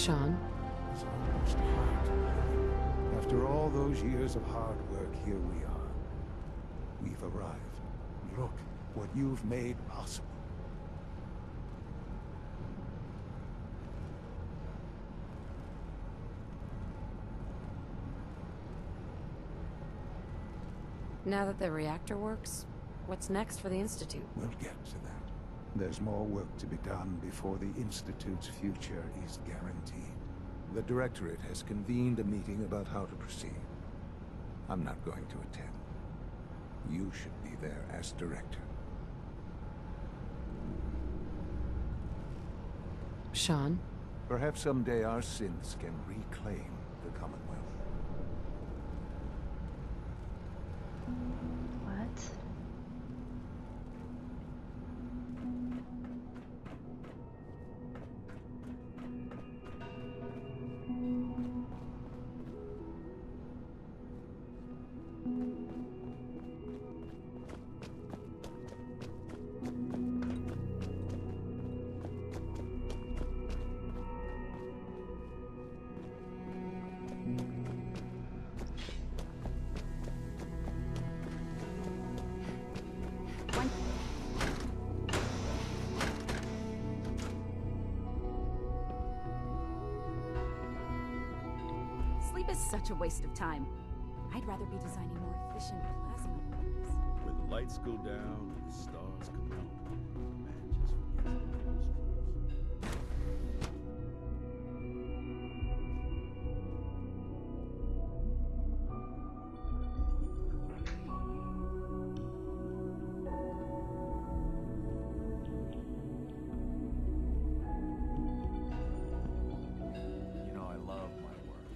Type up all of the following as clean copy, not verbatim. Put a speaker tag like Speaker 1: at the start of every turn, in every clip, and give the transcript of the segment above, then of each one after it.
Speaker 1: Sean?
Speaker 2: It's almost hard to believe. After all those years of hard work, here we are. We've arrived. Look what you've made possible.
Speaker 1: Now that the reactor works, what's next for the Institute?
Speaker 2: We'll get to that. There's more work to be done before the Institute's future is guaranteed. The Directorate has convened a meeting about how to proceed. I'm not going to attend. You should be there as Director.
Speaker 1: Sean?
Speaker 2: Perhaps someday our synths can reclaim the Commonwealth.
Speaker 3: What?
Speaker 4: Sleep is such a waste of time. I'd rather be designing more efficient plasma motors.
Speaker 5: Where the lights go down and the stars come out, man just forgets the instruments. You know, I love my work,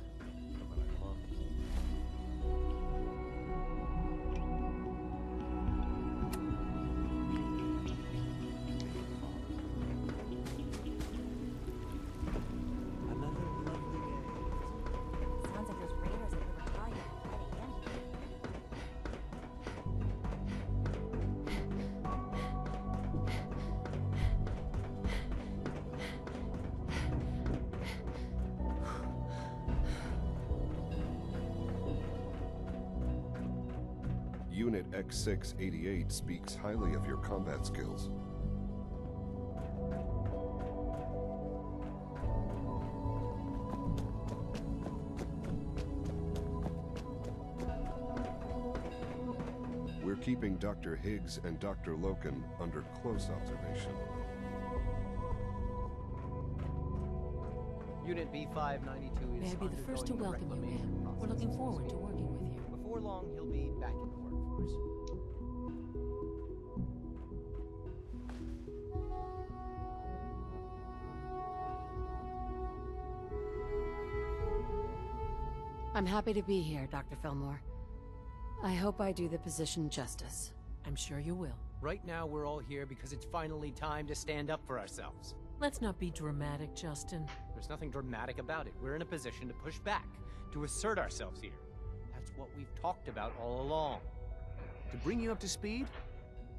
Speaker 5: but I love another lovely day.
Speaker 4: Sounds like those raiders are the rebellion already in.
Speaker 6: Unit X688 speaks highly of your combat skills. We're keeping Dr. Higgs and Dr. Loken under close observation.
Speaker 7: Unit B592
Speaker 1: May
Speaker 7: is
Speaker 1: I be the first to welcome you, ma'am? We're looking forward to working with you.
Speaker 7: Before long, he'll be back in the workforce.
Speaker 1: I'm happy to be here, Dr. Fillmore. I hope I do the position justice.
Speaker 8: I'm sure you will.
Speaker 7: Right now, we're all here because it's finally time to stand up for ourselves.
Speaker 8: Let's not be dramatic, Justin.
Speaker 7: There's nothing dramatic about it. We're in a position to push back, to assert ourselves here. That's what we've talked about all along.
Speaker 9: To bring you up to speed,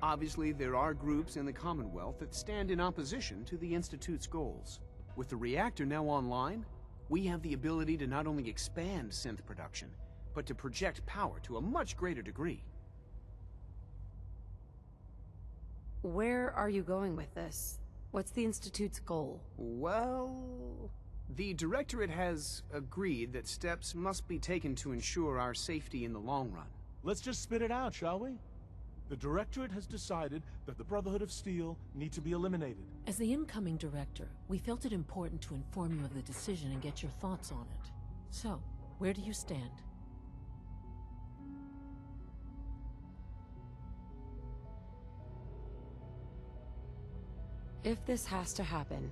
Speaker 9: obviously there are groups in the Commonwealth that stand in opposition to the Institute's goals. With the reactor now online, we have the ability to not only expand synth production, but to project power to a much greater degree.
Speaker 1: Where are you going with this? What's the Institute's goal?
Speaker 9: Well, the Directorate has agreed that steps must be taken to ensure our safety in the long run.
Speaker 5: Let's just spit it out, shall we? The Directorate has decided that the Brotherhood of Steel need to be eliminated.
Speaker 8: As the incoming director, we felt it important to inform you of the decision and get your thoughts on it. So, where do you stand?
Speaker 1: If this has to happen,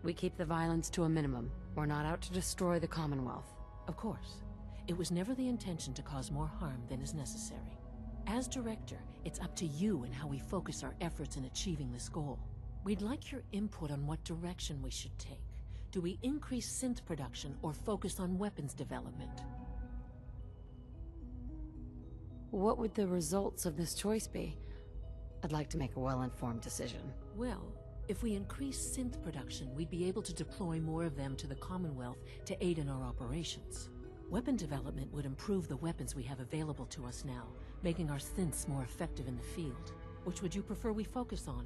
Speaker 1: we keep the violence to a minimum. We're not out to destroy the Commonwealth.
Speaker 8: Of course. It was never the intention to cause more harm than is necessary. As director, it's up to you and how we focus our efforts in achieving this goal. We'd like your input on what direction we should take. Do we increase synth production or focus on weapons development?
Speaker 1: What would the results of this choice be? I'd like to make a well-informed decision.
Speaker 8: Well, If we increase synth production, we'd be able to deploy more of them to the Commonwealth to aid in our operations. Weapon development would improve the weapons we have available to us now, making our synths more effective in the field. Which would you prefer we focus on?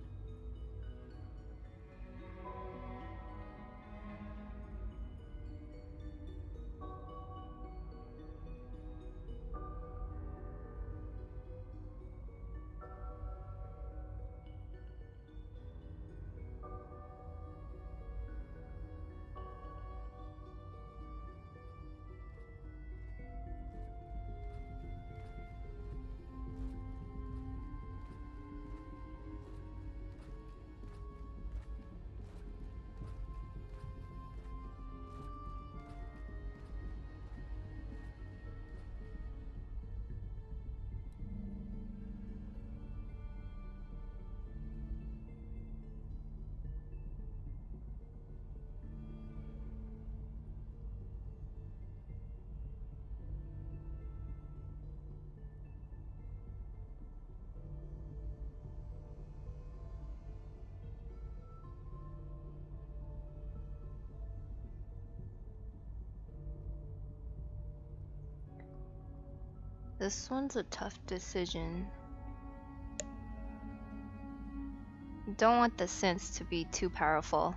Speaker 3: This one's a tough decision. Don't want the synths to be too powerful.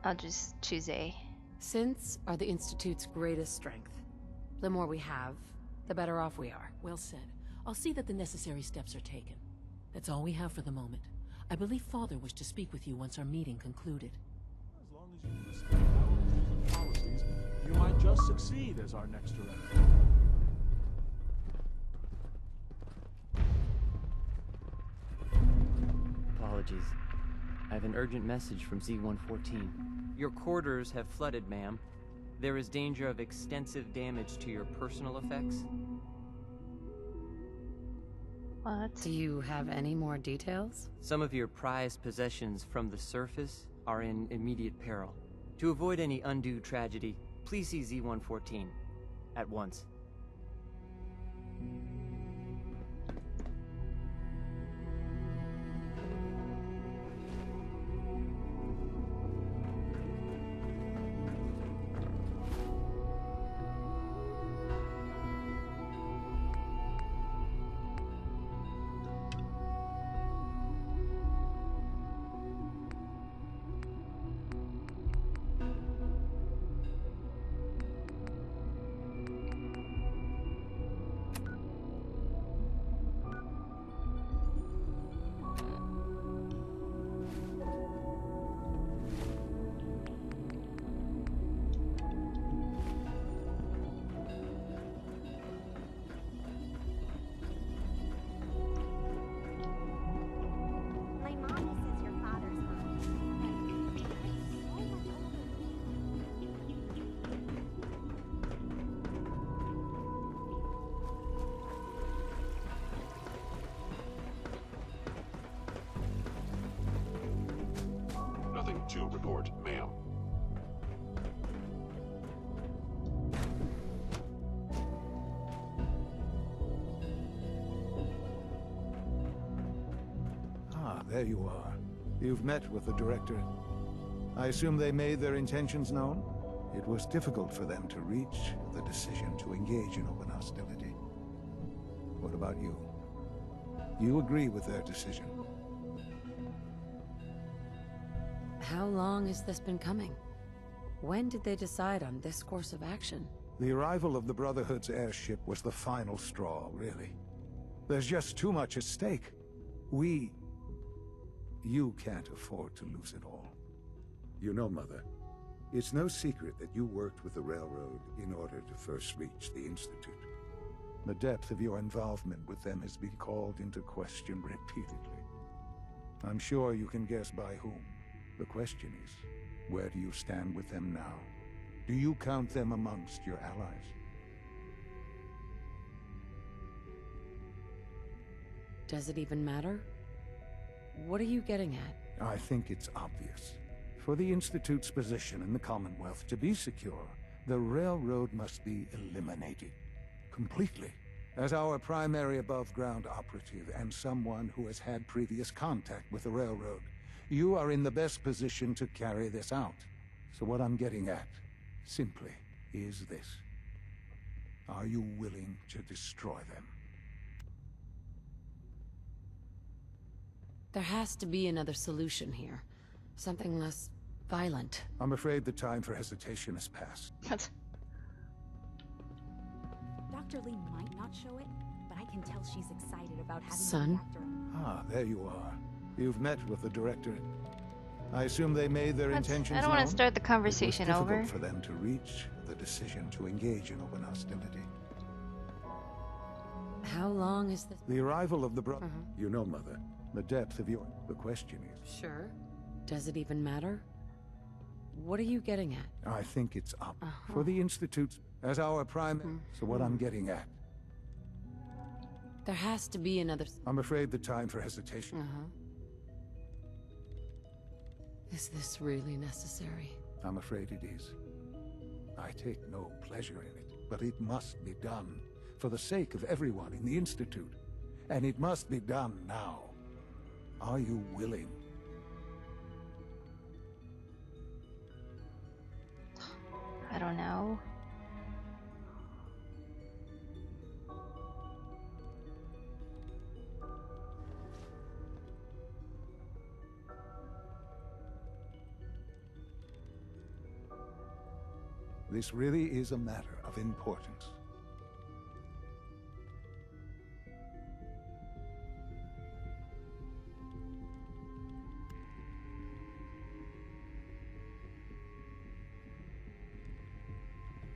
Speaker 3: I'll just choose A.
Speaker 1: Synths are the Institute's greatest strength. The more we have, the better off we are.
Speaker 8: Well said. I'll see that the necessary steps are taken. That's all we have for the moment. I believe Father wished to speak with you once our meeting concluded.
Speaker 5: As long as you respect our rules and policies, you might just succeed as our next director.
Speaker 10: Apologies. I have an urgent message from Z-114.
Speaker 7: Your quarters have flooded, ma'am. There is danger of extensive damage to your personal effects.
Speaker 3: What?
Speaker 1: Do you have any more details?
Speaker 7: Some of your prized possessions from the surface are in immediate peril. To avoid any undue tragedy, please see Z-114 at once.
Speaker 6: Nothing to report, ma'am.
Speaker 2: Ah, there you are. You've met with the director. I assume they made their intentions known? It was difficult for them to reach the decision to engage in open hostility. What about you? You agree with their decision?
Speaker 1: How long has this been coming? When did they decide on this course of action?
Speaker 2: The arrival of the Brotherhood's airship was the final straw, really. There's just too much at stake. You can't afford to lose it all.
Speaker 11: You know, Mother, it's no secret that you worked with the Railroad in order to first reach the Institute.
Speaker 2: The depth of your involvement with them has been called into question repeatedly. I'm sure you can guess by whom. The question is, where do you stand with them now? Do you count them amongst your allies?
Speaker 1: Does it even matter? What are you getting at?
Speaker 2: I think it's obvious. For the Institute's position in the Commonwealth to be secure, the Railroad must be eliminated. Completely. As our primary above-ground operative and someone who has had previous contact with the railroad, you are in the best position to carry this out. So what I'm getting at, simply, is this. Are you willing to destroy them?
Speaker 1: There has to be another solution here. Something less violent.
Speaker 2: I'm afraid the time for hesitation has passed.
Speaker 4: Dr. Lee might not show it, but I can tell she's excited about having
Speaker 1: Son?
Speaker 4: the reactor.
Speaker 2: Ah, there you are. You've met with the directorate. I assume they made their intentions
Speaker 3: I don't want
Speaker 2: known?
Speaker 3: to start the conversation
Speaker 2: It was
Speaker 3: over.
Speaker 2: difficult for them to reach the decision to engage in open hostility.
Speaker 1: How long is this?
Speaker 2: The arrival of the brother.
Speaker 11: You know, Mother.
Speaker 2: The depth of your... The question is...
Speaker 1: Sure. Does it even matter? What are you getting at?
Speaker 2: I think it's up for the Institute as our prime... So what I'm getting at...
Speaker 1: There has to be another...
Speaker 2: I'm afraid the time for hesitation...
Speaker 1: Is this really necessary?
Speaker 2: I'm afraid it is. I take no pleasure in it, but it must be done for the sake of everyone in the Institute. And it must be done now. Are you willing?
Speaker 3: I don't know.
Speaker 2: This really is a matter of importance.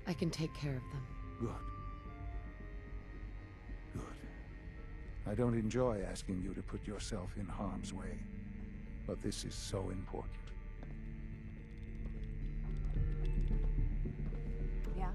Speaker 1: I can take care of them.
Speaker 2: Good. Good. I don't enjoy asking you to put yourself in harm's way, but this is so important.
Speaker 4: Yeah?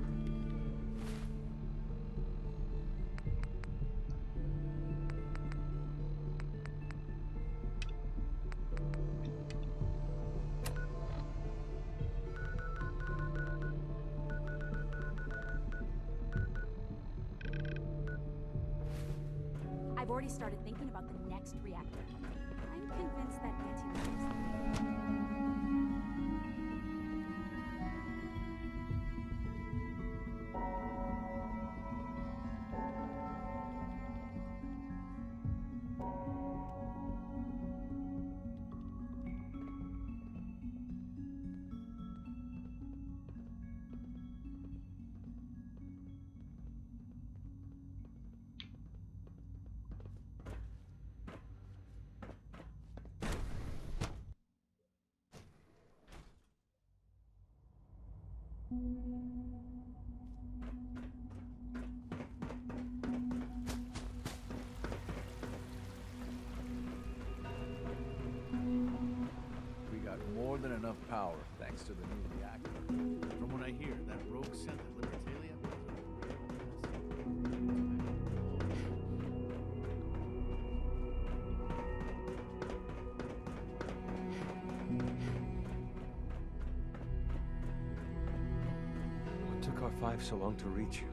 Speaker 4: I've already started thinking about the next reactor. I'm convinced that anti-matter.
Speaker 12: We got more than enough power thanks to the new reactor. From what I hear, that rogue sent at Libertalia.
Speaker 10: What took R5 so long to reach you?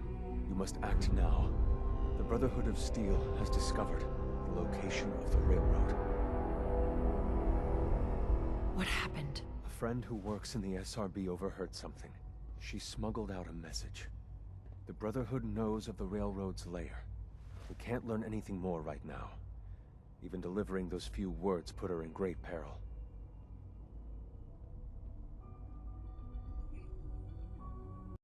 Speaker 10: You must act now. The Brotherhood of Steel has discovered the location of the railroad.
Speaker 1: What happened?
Speaker 10: A friend who works in the SRB overheard something. She smuggled out a message. The Brotherhood knows of the railroad's lair. We can't learn anything more right now. Even delivering those few words put her in great peril.